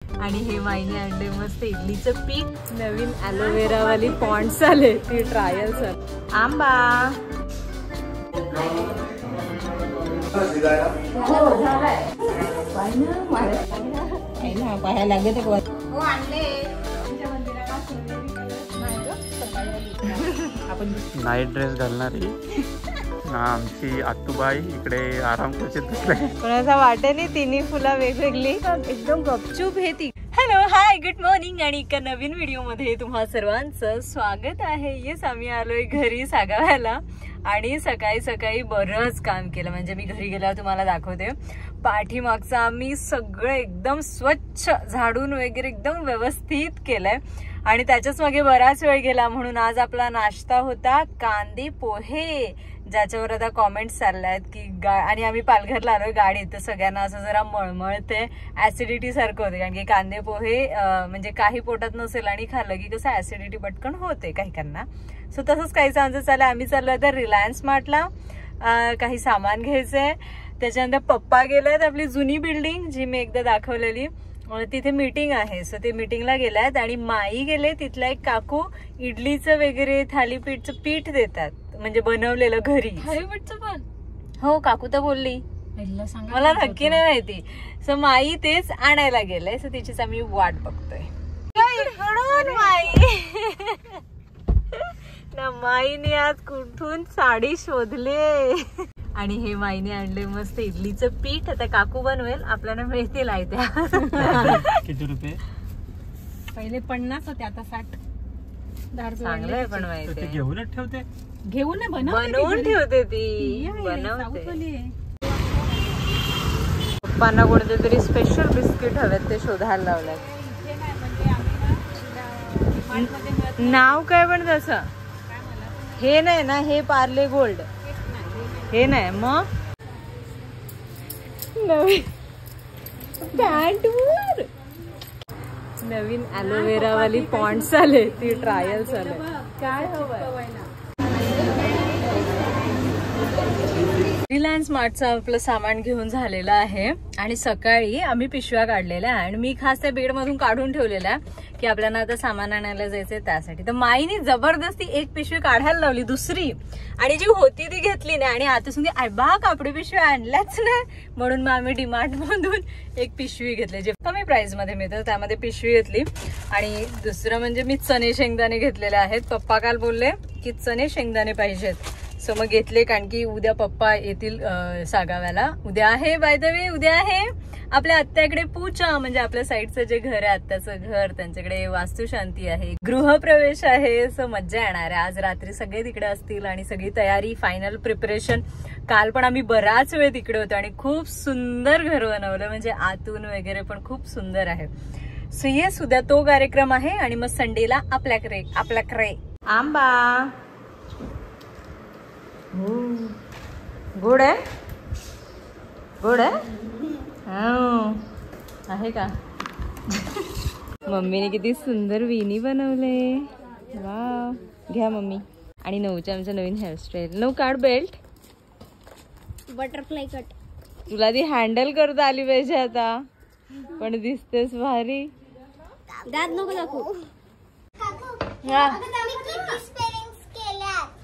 आणि हे माईने आणले मस्त इडलीचं पीठ, नवीन ॲलोवेरा वाली पॉन्ड्स आले, ती ट्रायल सर. आंबा पाहायला लागत नाईट ड्रेस घालणारी आमची आतूबाई इकडे आराम करत बसले. कोणाचा वाटे नाही, तिन्ही फुलं वेगवेगळी एकदम गपचूप हे ती. हॅलो हाय गुड मॉर्निंग आणि एका नवीन व्हिडिओ मध्ये तुम्हा सर्वांचं स्वागत आहे. येस, आम्ही आलोय घरी सागाव्याला आणि सकाळी सकाळी बरंच काम केलं. म्हणजे मी घरी गेल्यावर तुम्हाला दाखवते. पाठीमागचं आम्ही सगळं एकदम स्वच्छ झाडून वगैरे एकदम व्यवस्थित केलंय आणि त्याच्याच मागे बराच वेळ गेला. म्हणून आज आपला नाश्ता होता कांदे पोहे, ज्याच्यावर आता कॉमेंट्स चालल्यात की आणि आम्ही पालघरला आलोय गाडीत, तर सगळ्यांना असं जरा मळमळते, ऍसिडिटी सारखं होते. कारण की कांदे पोहे म्हणजे काही पोटात नसेल आणि खाल्लं की कसं ऍसिडिटी पटकन होते काहीकांना. सो तसंच काहीच आमचं चाललंय. आम्ही चाललोय तर रिलायन्स स्मार्टला काही सामान घ्यायचंय. त्याच्यानंतर पप्पा गेलेत आपली जुनी बिल्डिंग जी मी एकदा दाखवलेली, तिथे मीटिंग आहे. सो ते मीटिंगला गेल्यात आणि माई गेले. तिथला एक काकू इडलीचं वगैरे थालीपीठचं पीठ देतात, म्हणजे बनवलेलं घरी. पण हो, काकू तर बोलली, मला नक्की नाही माहिती. सो माई तेच आणायला गेलंय. सो तिचीच आम्ही वाट बघतोय. माईने आज कुठून साडी शोधले आणि हे माईने आणले मस्त इडलीचं पीठ. आता काकू बनवेल, आपल्याला मिळतील आहे त्या. किती रुपये? पहिले 50 होते, आता 60. चांगलंय बनवायचं. घेऊनच ठेवते, घेऊन बनवून ठेवते ती, बनवते. पप्पांना कोणते तरी स्पेशल बिस्किट हवेत, ते शोधायला लावलंय. नाव काय पण तसं हे नाही ना, हे पार्ले गोल्ड हे नाही. मग नवीन पॅन्टवर नवीन ॲलोवेरा वाली पॉन्ड्स आले, ती ट्रायल आले. काय हवंय? रिलायन्स स्मार्टचं आपलं सामान घेऊन झालेलं आहे आणि सकाळी आम्ही पिशव्या काढलेल्या आहे आणि मी खास त्या बेडमधून काढून ठेवलेल्या की आपल्याला आता सामान आणायला जायचंय त्यासाठी. तर माईने जबरदस्ती एक पिशवी काढायला लावली, दुसरी, आणि जी होती ती घेतली नाही आणि आता सुद्धा आयबा कापडी पिशवी आणल्याच नाही. म्हणून मग आम्ही डीमार्ट मधून एक पिशवी घेतली, जे कमी प्राइस मध्ये मिळतं, त्यामध्ये पिशवी घेतली. आणि दुसरं म्हणजे मी चणे शेंगदाणे घेतलेले आहेत. पप्पा काल बोलले की चणे शेंगदाणे पाहिजेत, सो मग घेतले. कारण की उद्या पप्पा येतील सागाव्याला. उद्या आहे, बाय द वे उद्या आहे आपल्या आत्याकडे पूजा, म्हणजे आपल्या साईडचं जे घर आहे आत्याचं घर, त्यांच्याकडे वास्तुशांती आहे, गृहप्रवेश आहे. सो मज्जा येणार आहे. आज रात्री सगळे तिकडे असतील आणि सगळी तयारी, फायनल प्रिपरेशन. काल पण आम्ही बराच वेळ तिकडे होतो आणि खूप सुंदर घर बनवलं, म्हणजे आतून वगैरे पण खूप सुंदर आहे. सो येस, उद्या तो कार्यक्रम आहे आणि मग संडेला आपल्याकडे आंबा. गोड आहे, गोड आहे का? मम्मीने किती सुंदर वेणी बनवले. वाव, घ्या मम्मी. आणि नऊच्या आमचं नवीन हेअरस्टाईल. नऊ काढ बेल्ट, बटरफ्लाय कट. तुला ती हँडल करता आली पाहिजे आता, पण दिसतेस भारी. दात नको दाखवू.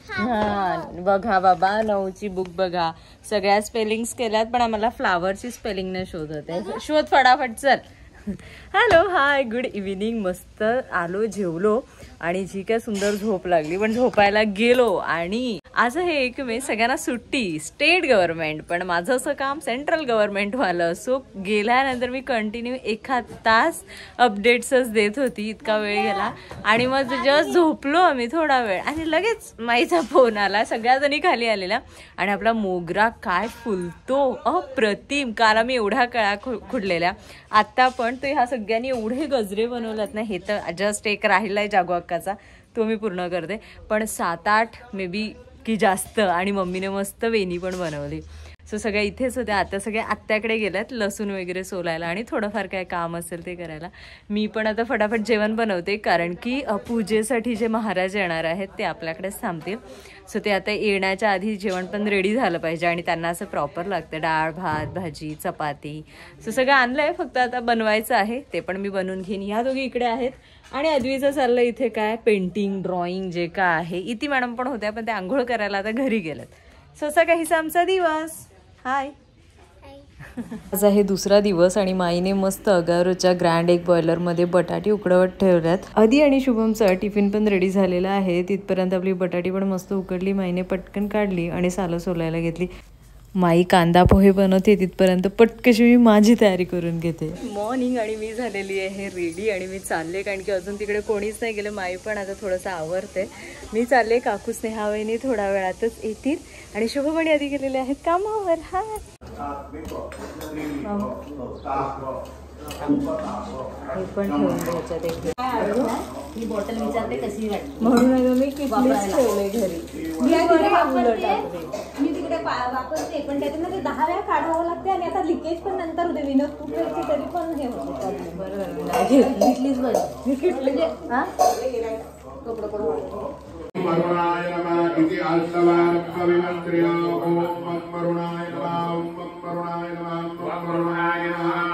हा बघा बाबा, नऊची बुक बघा, सगळ्या स्पेलिंग्स केल्यात, पण आम्हाला फ्लावरची स्पेलिंग नाही शोधत आहे. शोध फटाफट, चल. Hello hi good evening. मस्त आलो, जेवलो आणि जी काय सुंदर झोप लागली. पण झोपायला गेलो आणि आज हे 1 मे, सगळ्यांना सुट्टी, स्टेट गव्हर्नमेंट, पण माझं असं काम सेंट्रल गव्हर्नमेंट वालं. सो गेल्यानंतर मी कंटिन्यू 1 तास अपडेट्सच देत होती, इतका वेळ गेला. आणि मग जस्ट झोपलो आम्ही थोडा वेळ आणि लगेच माईचा फोन आला. सगळ्या जणी खाली आलेल्या आणि आपला मोगरा काय फुलतो, अप्रतिम. काल आम्ही एवढ्या कळ्या खुडलेल्या, आता पण ते ह्या सगळ्यांनी एवढे गजरे बनवलेत ना. हे तर जस्ट एक राहिलाय जागो अक्काचा, तो मी पूर्ण करते, पण 7-8 मे बी की जास्त. आणि मम्मीने मस्त वेणी पण बनवली. सो सगळ्या इथेच होत्या. आता सगळ्या आत्याकडे गेल्यात लसूण वगैरे सोलायला आणि थोडंफार काय काम असेल ते करायला. मी पण आता फटाफट जेवण बनवते, कारण की पूजेसाठी जे महाराज येणार आहेत ते आपल्याकडेच थांबतील. सो ते आता येण्याच्या आधी जेवण पण रेडी झालं पाहिजे आणि त्यांना असं प्रॉपर लागतं. डाळ भात भाजी चपाती सो सगळं आणलंय, फक्त आता बनवायचं आहे. ते पण मी बनवून घेईन. ह्या दोघी इकडे आहेत आणि अद्वीचं चाललं इथे काय पेंटिंग ड्रॉइंग जे काय आहे. इति मॅडम पण होत्या, पण ते आंघोळ करायला आता घरी गेल्यात. सो असा काहीसा आमचा दिवस. हाय. आज आहे दुसरा दिवस आणि माईने मस्त अगारोच्या ग्रँड एग बॉयलरमध्ये बटाटे उकडवत ठेवल्यात. आधी आणि शुभमचा टिफिन पण रेडी झालेला आहे. तिथपर्यंत आपली बटाटी पण मस्त उकडली. माईने पटकन काढली आणि सालं सोलायला घेतली. माई कांदा पोहे बनवते, तिथपर्यंत पटकशी मी माझी तयारी करून घेते. मॉर्निंग आणि मी झालेली आहे रेडी आणि मी चालले, कारण की अजून तिकडे कोणीच नाही गेलं. माई पण आता थोडंसं आवरते. मी चालले. काकू स्नेहा वहिनी थोड्या वेळातच येतील आणि शुभमणी आधी गेलेले आहेत कामावर. हा हे पण ठेवून घ्यायच्यात बॉटल विचारते कशी म्हणून मी किटलीच ठेवलंय घरी. मी तिकडे वापरते, पण त्याच्यानं ते 10 वेळा काढावं लागते आणि आता लिकेज पण नंतर होते. विनोद खूप वेळची तरी पण हे होते. बरोबर घेतलीच म्हणजे हा कपडे पण वरुणाय नमः इति आल्सवार कविमन्त्र्यो ओम वरुणाय नमः ओम वरुणाय नमः ओम वरुणाय नमः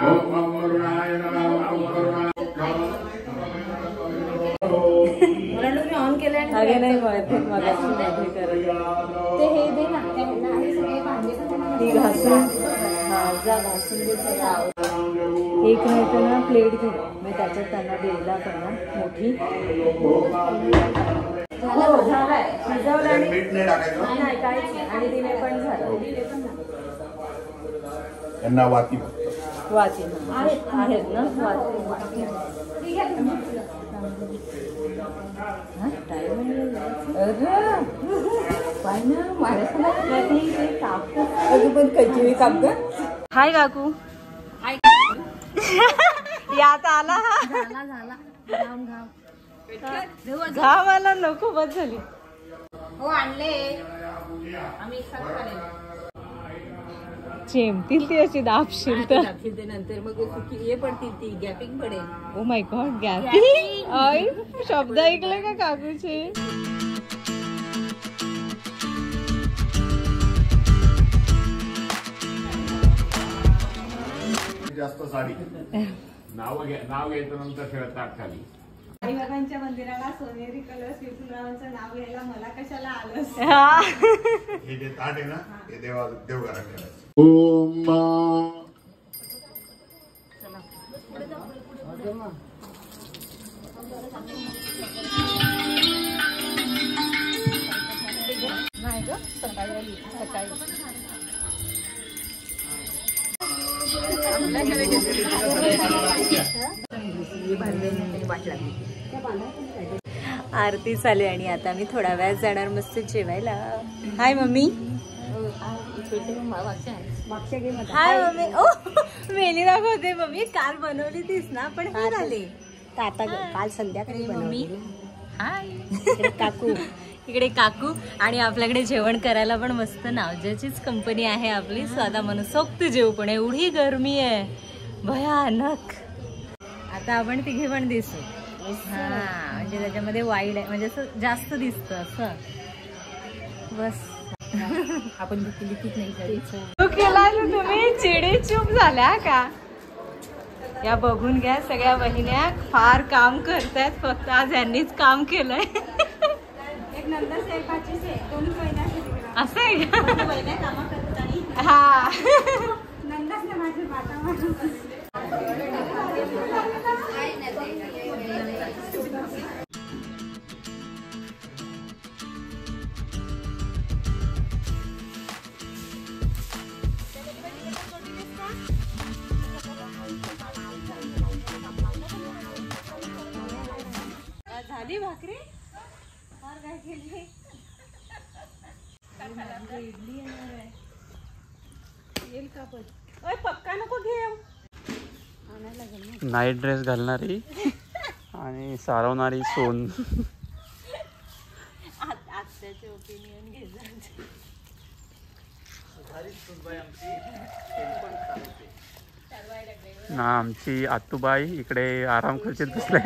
ओम वरुणाय नमः ओम वरुणाय मी ऑन केलं अगे नाही माहिती मगाशी मध्ये ते हे दे ना, सगळे भांडे ती घासून जा घासून दे. एक नाही तर ना प्लेट घे, मी त्याच्यात त्यांना द्यायला पण ना मोठी झालाय शिजवलं आणि मीठ नाही टाकायचं नाही काहीच नाही. आणि तिने पण झालं. यांना वाती वाची आहेत ना वाची. हाय काकू. यात आला घाम आला नको बस झाली. हो आणले आम्ही चेमतील ती अशी दाबशील तर नंतर मग हे पडतील, ती गॅपिंग पडेल. Oh my God gapping. अय शब्द ऐकले का काकूचे. जास्त साडी नाव घ्यायचं नंतर खेळतात खाली. साईबाबांच्या मंदिराला सोनेरी कलश विठुरावांचं नाव घ्यायला मला कशाला आलं. हे जे ताट आहे ना हे देवघरात ठेवायचं. ओम नाही ग सकाळी आरती चालू आणि आता मी थोडा वेळ जाणार मस्त जेवायला. हाय मम्मी. हाय मम्मी. ओ मेली दाखवते मम्मी. काल बनवली तीच ना, पण हे झाले आता काल संध्याकाळी मम्मी. हाय काकू. इकडे काकू आणि आपल्याकडे जेवण करायला पण मस्त नावजाचीच कंपनी आहे आपली. स्वादा मनसोक्त जेव, पण एवढी गरमी आहे भयानक. आता आपण तिघे पण दिसू. हा म्हणजे त्याच्यामध्ये वाईड आहे, म्हणजे असं जास्त दिसतं असं. बस आपण लिखित नाही केला तुम्ही. चिडी चूप झाल्या का या बघून घ्या. सगळ्या बहिण्या फार काम करतायत, फक्त आज यांनीच काम केलंय. असं आहे का. हा झाली भाकरी. काय केली इडली येणार आहे. येईल का पण. ओय पक्का नको घेऊ. नाईट ड्रेस घालणारी आणि सारवणारी सोन. आत्याचे ओपिनियन घे. ना आमची आतूबाई इकडे आराम खुर्चीत बसले.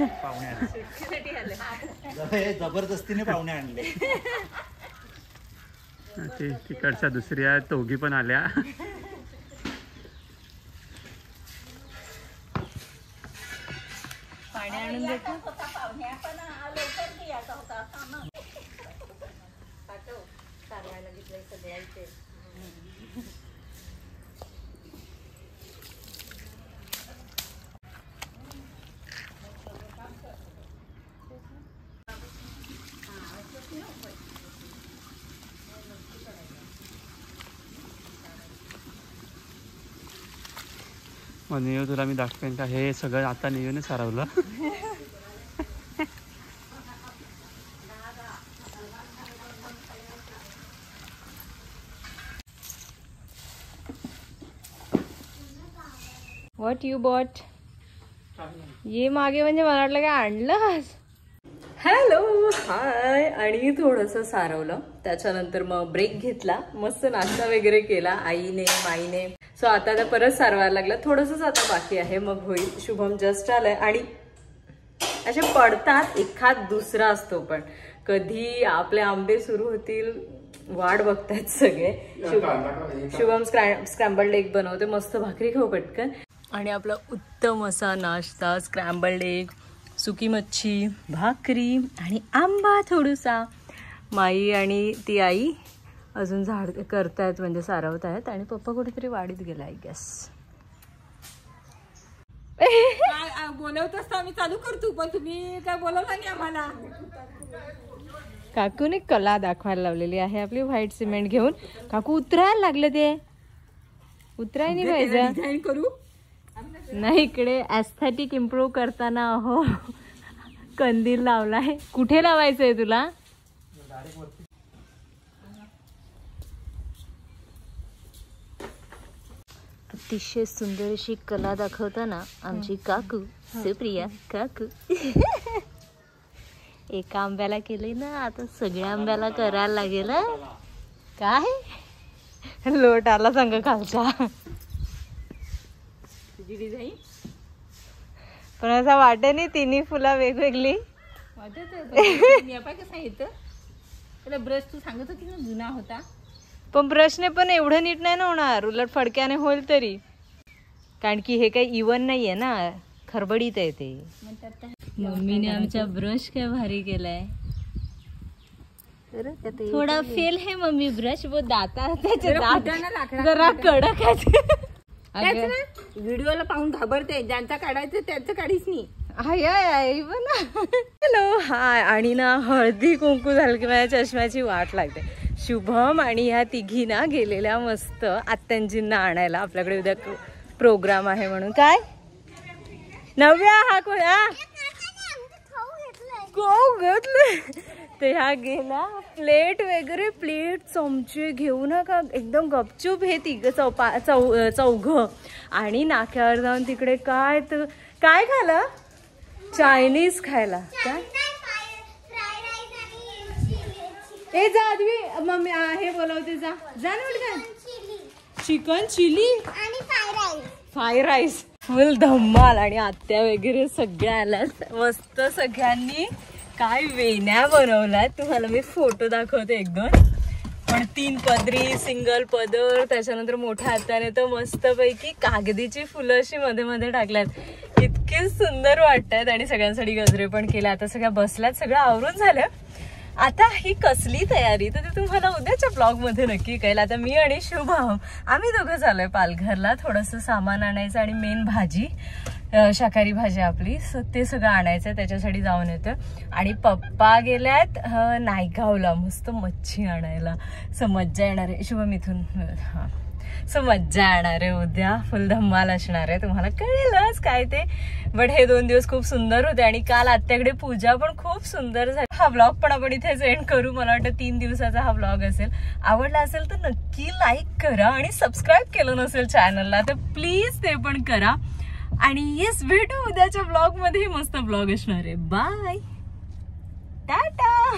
जबरदस्तीने पाहुणे आणले. तिकडच्या दुसऱ्या दोघी पण आल्या. पाणी आणून देतो. मग नियो तुला मी दाखवेन का हे सगळं आता नियोने सारवलं. व्हॉट यू बॉट ये मागे म्हणजे मला वाटलं काय आणलंस. Hello hi. आणि थोडंसं सारवलं, त्याच्यानंतर मग ब्रेक घेतला, मस्त नाश्ता वगैरे केला आईने माईने. सो आता त्या परत सारवायला लागला. थोडंसंच आता बाकी आहे, मग होईल. शुभम जस्ट आलाय आणि असे पडतात, एखाद दुसरा असतो, पण कधी आपले आंबे सुरू होतील वाट बघतायत सगळे. शुभम स्क्रॅम्बल्ड एग बनवते, मस्त भाकरी खाऊ पटकन. आणि आपला उत्तम असा नाश्ता, स्क्रॅम्बल्ड एग, सुकी मच्छी, भाकरी आणि आंबा थोडासा. माई आणि ती आई अजून झाड करतायत, म्हणजे सारवत आहेत. आणि पप्पा कुठेतरी वाडीत गेला आय गेस. बोलवत असता आम्ही चालू करतो, पण तुम्ही काय बोलवलं नाही आम्हाला. काकूने कला दाखवायला लावलेली आहे आपली व्हाईट सिमेंट घेऊन. काकू उतरायला लागले, ते उतराय नाही पाहिजे. डिझाईन करू नाही, इकडे ऍस्थेटिक इम्प्रूव्ह करताना हो कंदील लावलाय. कुठे लावायचंय तुला? अतिशय सुंदर अशी कला दाखवताना आमची काकू सुप्रिया काकू. एका आंब्याला केले ना, आता सगळ्या आंब्याला करायला लागेल. काय लोट आला सांग खालचा. डिझाईन पण असं वाटत नाही तिन्ही फुलं वेगवेगळी वाटत. कसं येतं त्याला ब्रश तू सांगत होती ना जुना होता, पण ब्रशने पण एवढं नीट नाही ना होणार, उलट फडक्याने होईल तरी. कारण की हे काही इवन नाहीये ना, खरबडीत आहे ते. मम्मीने आमचा ब्रश काय भारी केलाय. थोडा फेल है मम्मी ब्रश, वो दाता त्याचे दात जरा कडक आहे. व्हिडिओला पाहून घाबरते, ज्यांचा काढायचं त्याचं काढीच नाही. Hello hi. आणि ना हळदी कुंकू झालं की माझ्या चष्म्याची वाट लागते. शुभम आणि ह्या तिघी ना गेलेल्या मस्त आत्यांजींना आणायला. आपल्याकडे उद्या प्रोग्राम आहे म्हणून. काय नव्या हा कोण घेतलं ते ह्या गेला. प्लेट वगैरे, प्लेट चमचे घेऊन का एकदम गपचूप हे तिघ चौघ. आणि नाक्यावर जाऊन तिकडे काय खायला, चायनीज खायला. काय ए जादवी मम्मी हे बोलवते, जा जा ना. चिकन चिली आणि फ्राय राईस, फुल धम्माल. आणि आत्या वगैरे सगळ्या आल्यात मस्त. सगळ्यांनी काय वेण्या बनवल्यात, तुम्हाला मी फोटो दाखवते एक दोन. पण 3 पदरी, सिंगल पदर, त्याच्यानंतर मोठ्या हाताने तर मस्तपैकी कागदीची फुलं अशी मध्ये मध्ये टाकल्यात. इतके सुंदर वाटतात. आणि सगळ्यांसाठी गजरे पण केले. आता सगळ्या बसल्यात, सगळं आवरून झालं. आता ही कसली तयारी तर ते तुम्हाला उद्याच्या ब्लॉग मध्ये नक्की कळेल. आता मी आणि शुभम आम्ही दोघं चालूय पालघरला, थोडंसं सामान आणायचं आणि मेन भाजी, शाकाहारी भाजी आपली, ते सगळं आणायचं, त्याच्यासाठी जाऊन येतं. आणि पप्पा गेल्यात नायगावला मस्त मच्छी आणायला. सो मज्जा येणार आहे. शुभम इथून हा, सो मज्जा येणार आहे. उद्या फुल धम्माल असणार आहे, तुम्हाला कळेलच काय ते. बट हे 2 दिवस खूप सुंदर होते. आणि काल आत्याकडे पूजा पण खूप सुंदर झाली. हा ब्लॉग पण आपण इथेच एंड करू. मला वाटतं 3 दिवसाचा हा ब्लॉग असेल. आवडला असेल तर नक्की लाईक करा. आणि सबस्क्राईब केलं नसेल चॅनलला तर प्लीज ते पण करा. आणि येस, भेटू उद्याच्या ब्लॉग मध्ये. मस्त ब्लॉग असणार आहे. बाय, टाटा.